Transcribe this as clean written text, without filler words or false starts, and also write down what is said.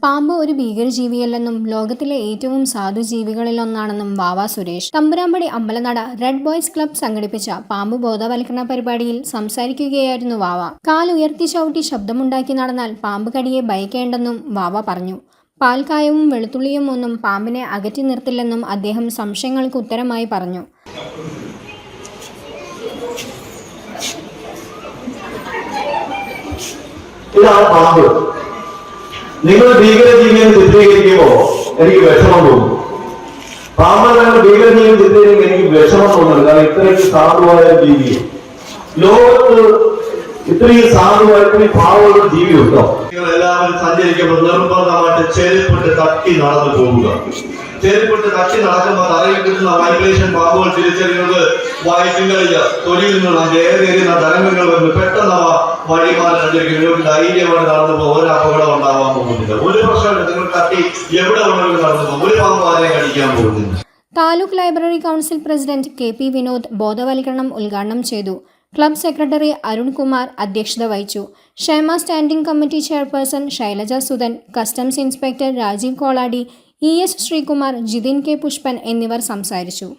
പാമ്പ് ഒരു ഭീകരജീവിയല്ലെന്നും ലോകത്തിലെ ഏറ്റവും സാധു ജീവികളിലൊന്നാണെന്നും വാവ സുരേഷ്. തമ്പുരാമ്പടി അമ്പലനട റെഡ് ബോയ്സ് ക്ലബ്ബ് സംഘടിപ്പിച്ച പാമ്പ് ബോധവൽക്കരണ പരിപാടിയിൽ സംസാരിക്കുകയായിരുന്നു വാവ. കാലുയർത്തി ചവിട്ടി ശബ്ദമുണ്ടാക്കി നടന്നാൽ പാമ്പ് കടിയെ ഭയക്കേണ്ടെന്നും വാവ പറഞ്ഞു. പാൽക്കായവും വെളുത്തുള്ളിയും ഒന്നും പാമ്പിനെ അകറ്റി നിർത്തില്ലെന്നും അദ്ദേഹം സംശയങ്ങൾക്ക് ഉത്തരമായി പറഞ്ഞു. നിങ്ങൾ ഭീകരജീവിയെ ചിത്രീകരിക്കുമ്പോൾ എനിക്ക് വിഷമം തോന്നും. പാമ്പങ്ങൾ ഭീകരജീവിയെ ചിത്രീകരിക്കുമ്പോൾ എനിക്ക് വിഷമം തോന്നുന്നു. കാരണം ഇത്രയും സാധുവായ ജീവിയെ ലോകത്ത് ഇത്രയും സാധുവായ ഇത്രയും പാവമുള്ള ജീവി ഉണ്ടോ? നിങ്ങൾ എല്ലാവരും സഞ്ചരിക്കുമ്പോൾ നിർബന്ധമായിട്ട് ചെരുപ്പിട്ട് തട്ടി നടന്നു പോവുക. ചെരുപ്പിട്ട് തട്ടി നടക്കുമ്പോൾ തറയിൽ കിട്ടുന്ന വൈബ്രേഷൻ പാമ്പുകൾ തിരിച്ചറിയുന്നത് വയറ്റുകളില്ല, തൊലിയിൽ നിന്നുള്ള ഏതെങ്കിലും തരംഗങ്ങൾ വന്ന് പെട്ടെന്ന് വഴിമാറി സഞ്ചരിക്കും. ധൈര്യമായി നടന്നു പോകും. ഒരു അപകടം ഉണ്ടാവാൻ പോകുന്നില്ല. ഒരു പ്രശ്നമില്ല. നിങ്ങൾ തട്ടി എവിടെ വേണമെങ്കിലും നടന്നു പോകും. ഒരു പാമ്പ് ആരെയും കടിക്കാൻ പോകുന്നില്ല. Taluk library council president KP Vinod ബോധവൽക്കരണം ഉദ്ഘാടനം ചെയ്തു. ക്ലബ് സെക്രട്ടറി അരുൺകുമാർ അധ്യക്ഷത വഹിച്ചു. ക്ഷേമ standing committee chairperson Shailaja Sudhan, customs inspector Rajeev Koladi, ES Sreekumar, Jithin K Pushpan എന്നിവർ സംസാരിച്ചു.